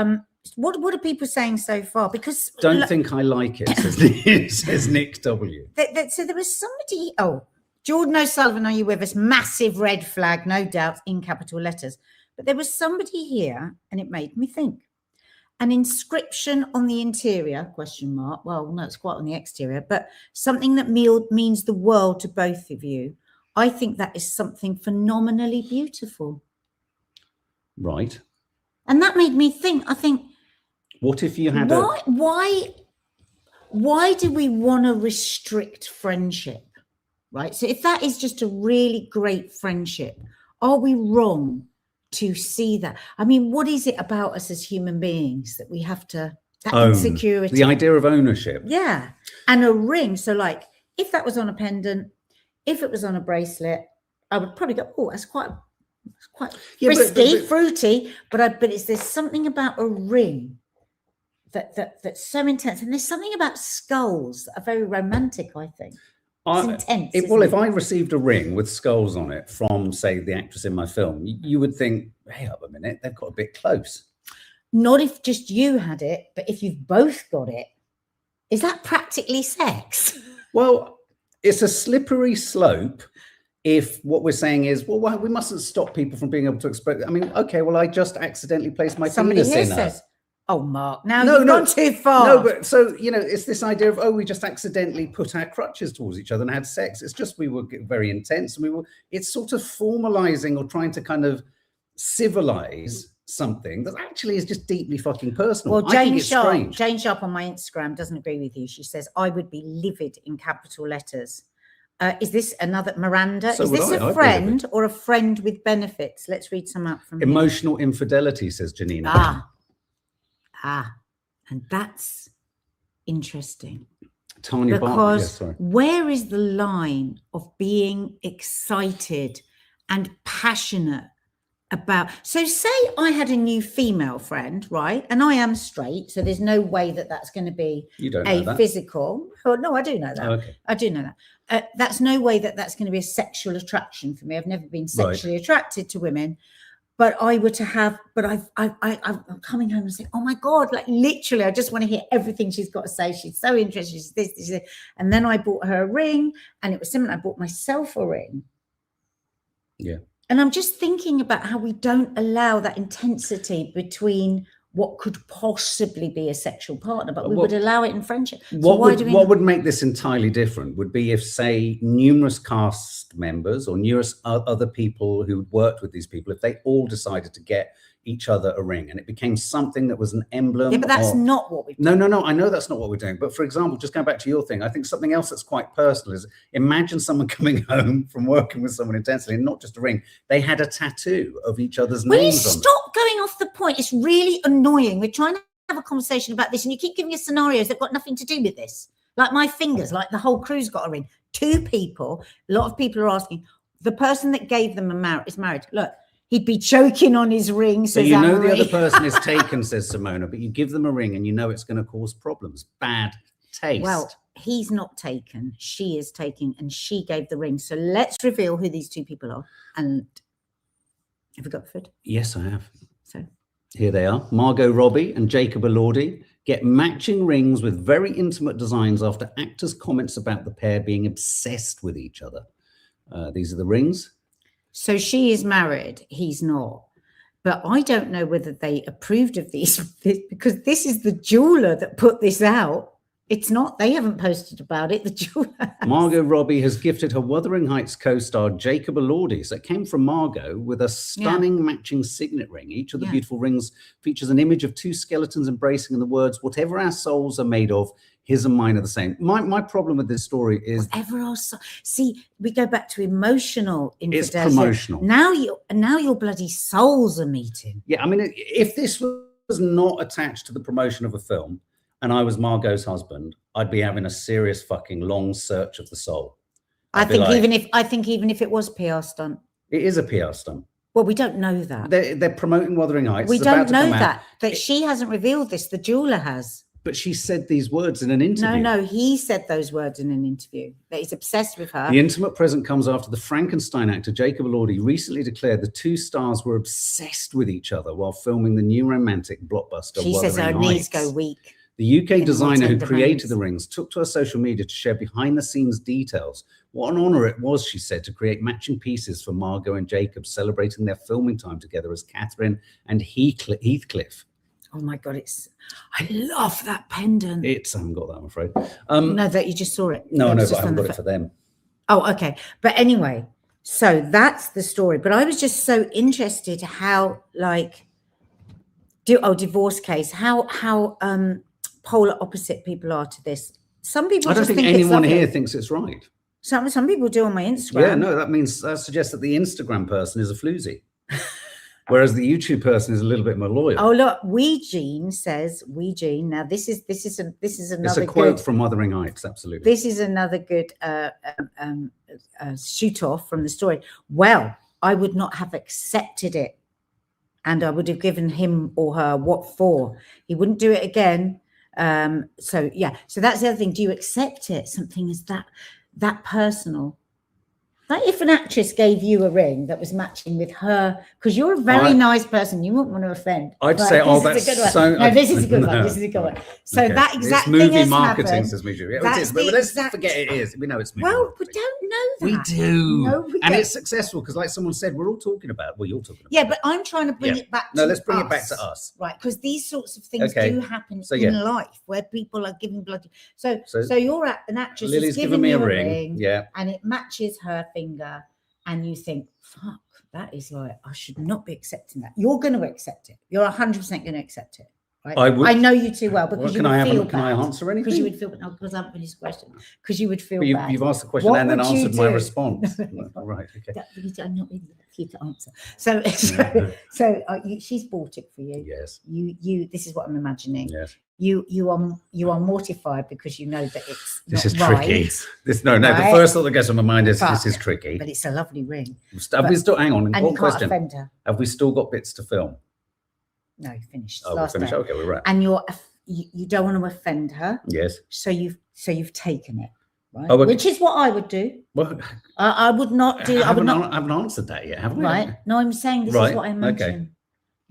what are people saying so far? Because don't think I like it, says Nick W. So there was somebody. Oh, Jordan O'Sullivan, are you with us? Massive red flag, no doubt, in capital letters. But there was somebody here, and it made me think. An inscription on the interior, question mark. Well, no, it's quite on the exterior, but something that means the world to both of you. I think that is something phenomenally beautiful. Right. And that made me think, I think, what if you had why do we want to restrict friendship? Right. So if that is just a really great friendship, are we wrong to see that? I mean, what is it about us as human beings that we have to, that insecurity? The idea of ownership. Yeah. And a ring. So like, if that was on a pendant, if it was on a bracelet, I would probably go, oh, that's quite frisky, fruity. But there's something about a ring that's so intense. And there's something about skulls that are very romantic, I think. It's intense. If I received a ring with skulls on it from, say, the actress in my film, you would think, hey, up a minute, they've got a bit close. Not if just you had it, but if you've both got it. Is that practically sex? Well, it's a slippery slope if what we're saying is, well, we mustn't stop people from being able to express. I mean, okay, well, I just accidentally placed my penis in her. Oh, Mark, now you've gone too far. No, but so, you know, it's this idea of, we just accidentally put our crutches towards each other and had sex. It's just we were very intense. And it's sort of formalizing or trying to kind of civilize something that actually is just deeply fucking personal. Well, Jane Sharp on my Instagram doesn't agree with you. She says, I would be livid in capital letters. Is this another Miranda? So is this a friend or a friend with benefits? Let's read some out from Emotional infidelity, says Janina. And that's interesting. Tanya because where is the line of being excited and passionate about? So say I had a new female friend, right? And I am straight, so there's no way that that's going to be physical. Oh, no, I do know that. Okay. I do know that. That's no way that that's going to be a sexual attraction for me. I've never been sexually attracted to women. But I were to have, I'm coming home and saying, oh my God, like literally, I just want to hear everything she's got to say. She's so interested. She's this. And then I bought her a ring, and it was similar. I bought myself a ring. Yeah. And I'm just thinking about how we don't allow that intensity between what could possibly be a sexual partner, but we would allow it in friendship. So what would make this entirely different would be if, say, numerous cast members or numerous other people who worked with these people, if they all decided to get each other a ring and it became something that was an emblem. Yeah, but that's not what we've done. No, I know that's not what we're doing. But for example, just going back to your thing, I think something else that's quite personal is imagine someone coming home from working with someone intensely and not just a ring. They had a tattoo of each other's names on them. Will you stop going off the point? It's really annoying. We're trying to have a conversation about this and you keep giving us scenarios that got nothing to do with this. Like my fingers, like the whole crew's got a ring. 2 people, a lot of people are asking, the person that gave them is married. Look, he'd be choking on his ring. So you know the other person is taken, says Simona, but you give them a ring and you know it's going to cause problems. Bad taste. Well, he's not taken. She is taking, and she gave the ring. So let's reveal who these 2 people are. And have you got the food? Yes, I have. So here they are. Margot Robbie and Jacob Elordi get matching rings with very intimate designs after actors' comments about the pair being obsessed with each other. These are the rings. So she is married, he's not. But I don't know whether they approved of these because this is the jeweler that put this out. It's not, they haven't posted about it, the jeweler has. Margot Robbie has gifted her Wuthering Heights co-star Jacob Elordi. So it came from Margot with a stunning matching signet ring. Each of the beautiful rings features an image of 2 skeletons embracing in the words, whatever our souls are made of, his and mine are the same. My problem with this story is whatever our soul. See, we go back to emotional infidelity. It's promotional. Now your bloody souls are meeting. Yeah, I mean, if this was not attached to the promotion of a film and I was Margot's husband, I'd be having a serious fucking long search of the soul. I think even if it was PR stunt. It is a PR stunt. Well, we don't know that. They're promoting Wuthering Heights. We don't know that. That she hasn't revealed this. The jeweler has. But she said these words in an interview. No, he said those words in an interview, that he's obsessed with her. The intimate present comes after the Frankenstein actor Jacob Elordi recently declared the 2 stars were obsessed with each other while filming the new romantic blockbuster. She says her knees go weak. The UK designer who created the rings took to her social media to share behind-the-scenes details. What an honor it was, she said, to create matching pieces for Margot and Jacob, celebrating their filming time together as Catherine and Heathcliff. Oh my God, I love that pendant. I haven't got that, I'm afraid. No, that you just saw it. No, but I haven't got it for them. Oh, okay. But anyway, so that's the story. But I was just so interested how, like, divorce case, how polar opposite people are to this. Some people I don't think anyone here thinks it's right. Some people do on my Instagram. Yeah, no, that suggests that the Instagram person is a floozy. Whereas the YouTube person is a little bit more loyal. Oh look, says now this is another. It's a quote from Wuthering Heights, absolutely. This is another good shoot off from the story. Well, I would not have accepted it, and I would have given him or her what for. He wouldn't do it again. So that's the other thing. Do you accept it? Something is that personal. Like if an actress gave you a ring that was matching with her, because you're a very nice person, you wouldn't want to offend. I'd say, oh, that's a good one. So... No, this is a good one. This is a good one. So that exact thing movie has marketing, happened. says me, Julia. It is, but let's forget it is. We know it's movie Well, marketing. we don't know that. We do. No, we and don't. it's successful because, like someone said, we're all talking about. Well, you're talking about. Yeah, but I'm trying to bring it back to let's bring it back to us. Right, because these sorts of things do happen in life where people are giving blood. So you're an actress Lily's is giving me you a ring. And it matches her finger, and you think, fuck, that is like, I should not be accepting that. You're going to accept it. You're 100% going to accept it. Right? I know you too well because you would feel bad. Can I answer anything? Because you would feel bad. No, because I haven't finished the question. Because you would feel bad. You've asked the question and then answered my response. Right, okay. I'm not really for you to answer. She's bought it for you. Yes. You. This is what I'm imagining. Yes. You are mortified because you know that it's this not is tricky. Right. The first thought that goes to my mind is this is tricky. But it's a lovely ring. Have we still hang on? And you can't offend her. Have we still got bits to film? No, finished. Oh, we're finished. Okay, we're right. And you don't want to offend her. Yes. So you've taken it, right? Oh, which is what I would do. Well, I would not do. I haven't answered that yet, have we? Right. No, I'm saying this is what I imagine. Okay.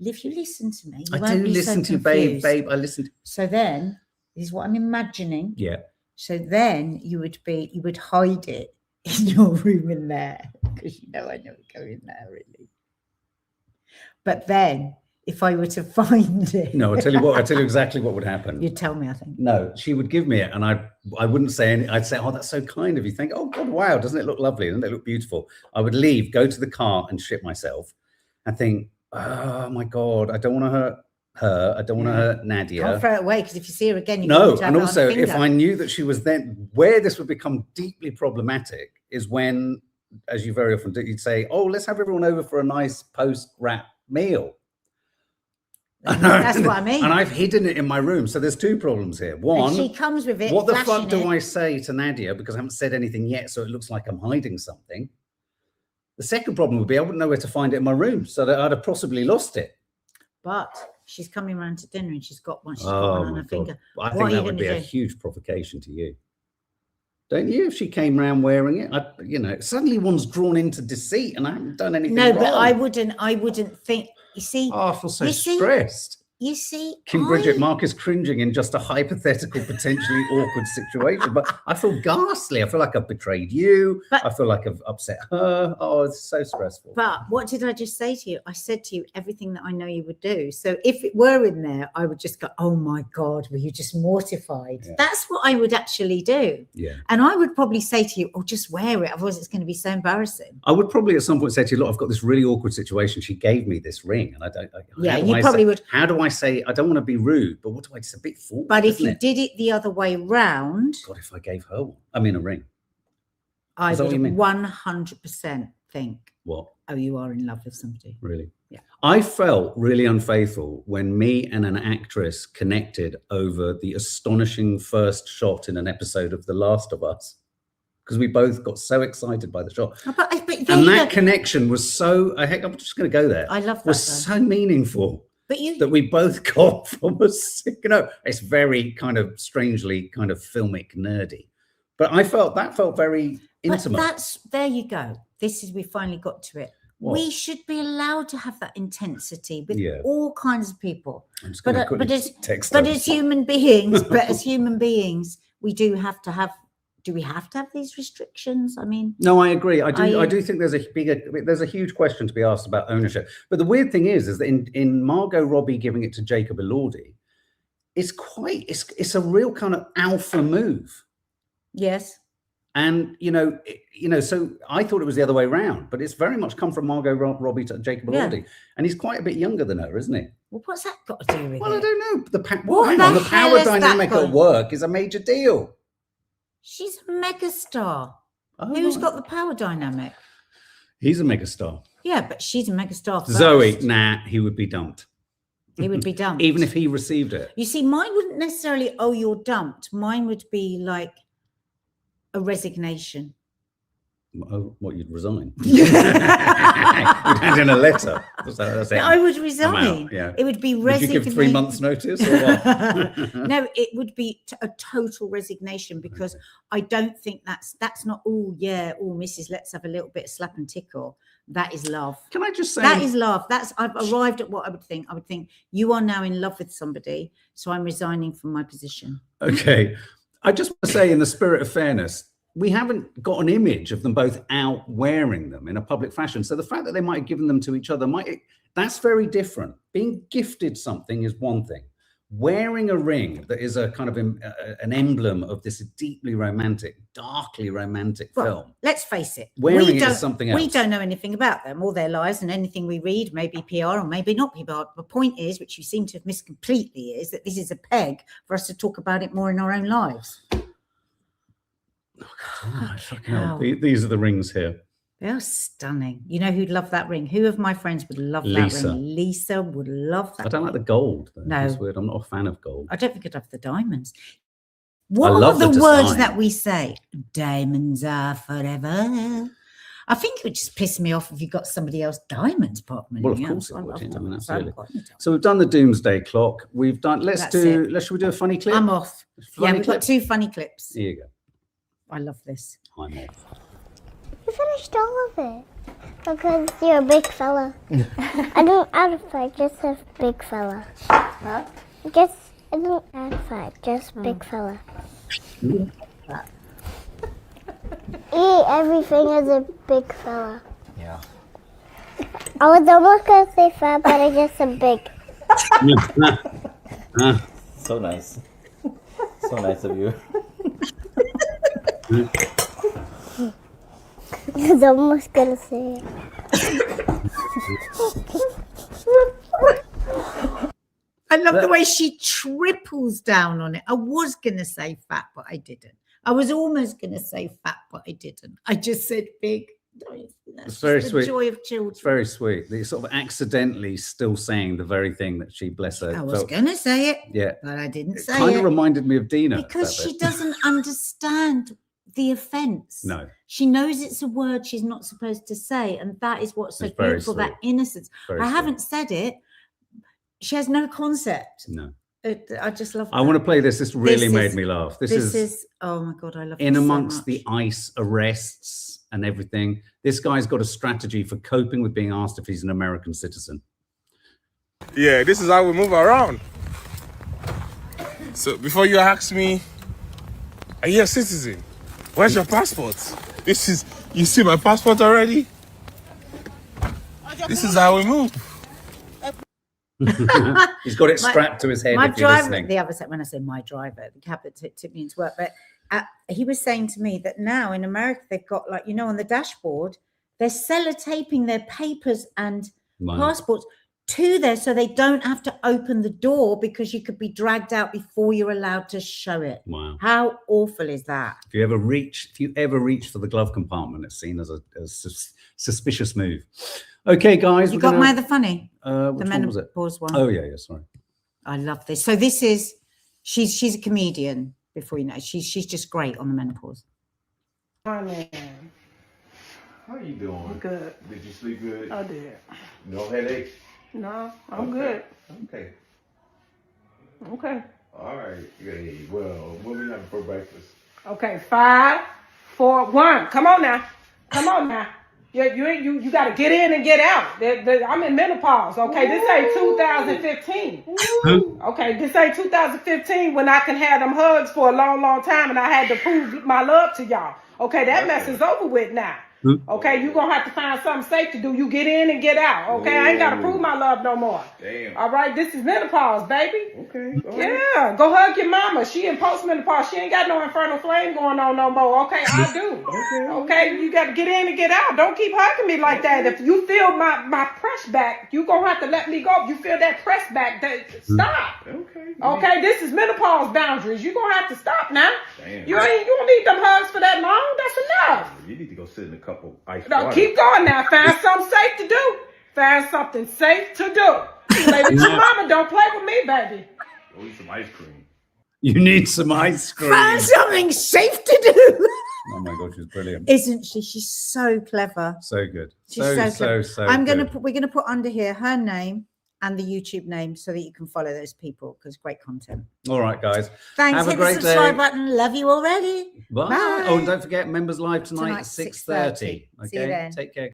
If you listen to me, I do listen to you, babe. I listen. So then, this is what I'm imagining. Yeah. So then you would hide it in your room in there because I never go in there really. But then, if I were to find it, no, I'll tell you exactly what would happen. You'd tell me, I think. No, she would give me it, and I wouldn't say anything. I'd say, "Oh, that's so kind of you." Think, "Oh God, wow, doesn't it look lovely? Doesn't it look beautiful?" I would leave, go to the car, and shit myself, and think, "Oh my God, I don't want to hurt her. I don't want to hurt Nadia." Can't throw it away because if you see her again, you no. And also, if I knew that she was then, where this would become deeply problematic is when, as you very often do, you'd say, "Oh, let's have everyone over for a nice post-wrap meal." That's what I mean. And I've hidden it in my room. So there's two problems here. One, and she comes with it. What the fuck do I say to Nadia? Because I haven't said anything yet, so it looks like I'm hiding something. The second problem would be I wouldn't know where to find it in my room, so that I'd have possibly lost it. But she's coming around to dinner and she's got one. She's got one on her finger. I think that would be a huge provocation to you. Don't you? If she came around wearing it, suddenly one's drawn into deceit, and I haven't done anything wrong. But I wouldn't think. You see, I feel so stressed. You see, King Bridget, Mark is cringing in just a hypothetical, potentially awkward situation. But I feel ghastly. I feel like I've betrayed you. I feel like I've upset her. Oh, it's so stressful. But what did I just say to you? I said to you everything that I know you would do. So if it were in there, I would just go, "Oh my God, were you just mortified?" Yeah. That's what I would actually do. Yeah. And I would probably say to you, "Oh, just wear it. Otherwise, it's going to be so embarrassing." I would probably at some point say to you, "Look, I've got this really awkward situation. She gave me this ring, and I don't." You probably would. How do I say? I don't want to be rude, but what do I? It's a bit forward. But if you did it the other way round, God, if I gave her one, I mean a ring, I would 100% think, what? Oh, you are in love with somebody. Really? Yeah. I felt really unfaithful when me and an actress connected over the astonishing first shot in an episode of The Last of Us, because we both got so excited by the shot. And that connection was so. I'm just going to go there. I love that. Was so meaningful. That we both got from us, it's very kind of strangely kind of filmic nerdy, but that felt very intimate. But there you go. We finally got to it. What? We should be allowed to have that intensity with all kinds of people. But as human beings, we do have to have. Do we have to have these restrictions? I mean, no, I agree. I do think there's a huge question to be asked about ownership. But the weird thing is that in Margot Robbie giving it to Jacob Elordi, it's a real kind of alpha move. Yes. And so I thought it was the other way around, but it's very much come from Margot Robbie to Jacob Elordi, and he's quite a bit younger than her, isn't he? Well, what's that got to do with it? Well, I don't know. The power dynamic at work is a major deal. She's a megastar. Oh. Who's got the power dynamic? He's a megastar. Yeah, but she's a megastar first. Zoe, he would be dumped. He would be dumped. Even if he received it. You see, mine wouldn't necessarily, "Oh, you're dumped." Mine would be like a resignation. What, you'd resign? You'd hand in a letter. I would resign. Yeah. It would be resignation. Would you give 3 months' notice or what? No, it would be a total resignation, because I don't think that's not, Mrs. Let's have a little bit of slap and tickle. That is love. Can I just say that is love? I've arrived at what I would think. I would think you are now in love with somebody, so I'm resigning from my position. Okay. I just want to say, in the spirit of fairness, we haven't got an image of them both out wearing them in a public fashion. So the fact that they might have given them to each other, that's very different. Being gifted something is one thing. Wearing a ring that is a kind of an emblem of this deeply romantic, darkly romantic film. Let's face it. Wearing it is something else. We don't know anything about them or their lives, and anything we read may be PR or maybe not PR. The point is, which you seem to have missed completely, is that this is a peg for us to talk about it more in our own lives. These are the rings here. They're stunning. You know who'd love that ring? Who of my friends would love that ring? Lisa would love that. I don't like the gold, though. No. It's weird. I'm not a fan of gold. I don't think I'd have the diamonds. What are the words that we say? Diamonds are forever. I think it would just piss me off if you got somebody else diamonds, Parkman. Well, of course it would. I mean, absolutely. So we've done the Doomsday Clock. We've done. Should we do a funny clip? I'm off. We've got 2 funny clips. Here you go. I love this. I'm off. You finished all of it. Because you're a big fella. I don't add a fight, just a big fella. Huh? I don't add a fight, just big fella. Eat everything as a big fella. Yeah. I was almost gonna say fat, but I just said big. So nice. So nice of you. I was almost gonna say it. I love the way she triples down on it. I was going to say fat, but I didn't. I was almost going to say fat, but I didn't. I just said big. It's very sweet. The joy of children. It's very sweet. They're sort of accidentally still saying the very thing that she, bless her. I was going to say it, yeah, but I didn't say it. Kind of reminded me of Dina. Because she doesn't understand the offence. No. She knows it's a word she's not supposed to say, and that is what's so beautiful, that innocence. I haven't said it. She has no concept. No. I just love that. I want to play this. This really made me laugh. This is oh my God, I love it in so amongst much. the ICE arrests and everything. This guy's got a strategy for coping with being asked if he's an American citizen. Yeah, this is how we move around. So before you ask me, are you a citizen? Where's your passport? You see my passport already? This is how we move. He's got it strapped to his head. My if you're driver, listening. the other side, when I say my driver, the cab that took me into work, but he was saying to me that now in America they've got, like, on the dashboard, they're sellotaping their papers and passports to there so they don't have to open the door, because you could be dragged out before you're allowed to show it. Wow. How awful is that? If you ever reach for the glove compartment, it's seen as a suspicious move. Okay, guys. You got my other funny? The menopause one. Oh, yeah, sorry. I love this. So this is, she's a comedian, before you know. She's just great on the menopause. Hi, man. How are you doing? I'm good. Did you sleep good? I did. No headaches? No, I'm good. Okay. Okay. All right. Hey, well, what we having for breakfast? Okay, 5, 4, 1. Come on now. Come on now. You got to get in and get out. I'm in menopause. Okay, this ain't 2015. Okay, this ain't 2015 when I can have them hugs for a long, long time and I had to prove my love to y'all. Okay, that mess is over with now. Okay, you're going to have to find something safe to do. You get in and get out. Okay, I ain't got to prove my love no more. Damn. All right, this is menopause, baby. Okay. Yeah, go hug your mama. She in postmenopause. She ain't got no infernal flame going on no more. Okay, I do. Okay, you got to get in and get out. Don't keep hugging me like that. If you feel my press back, you going to have to let me go. If you feel that press back, stop. Okay, this is menopause boundaries. You going to have to stop now. Damn. You don't need them hugs for that long. That's enough. You need to go sit in a couple ice No, water. keep going now. Find something safe to do. Find something safe to do. Play with your mama. Don't play with me, baby. Go eat some ice cream. You need some ice cream. Find something safe to do. Oh my God, she was brilliant. Isn't she? She's so clever. So good. She's so clever. So we're gonna put under here her name and the YouTube name so that you can follow those people because great content. All right, guys. Thanks. Have a Hit great the subscribe day. button. Love you already. Bye. Bye. Oh, and don't forget, members live tonight at 6:30. See you then. Take care.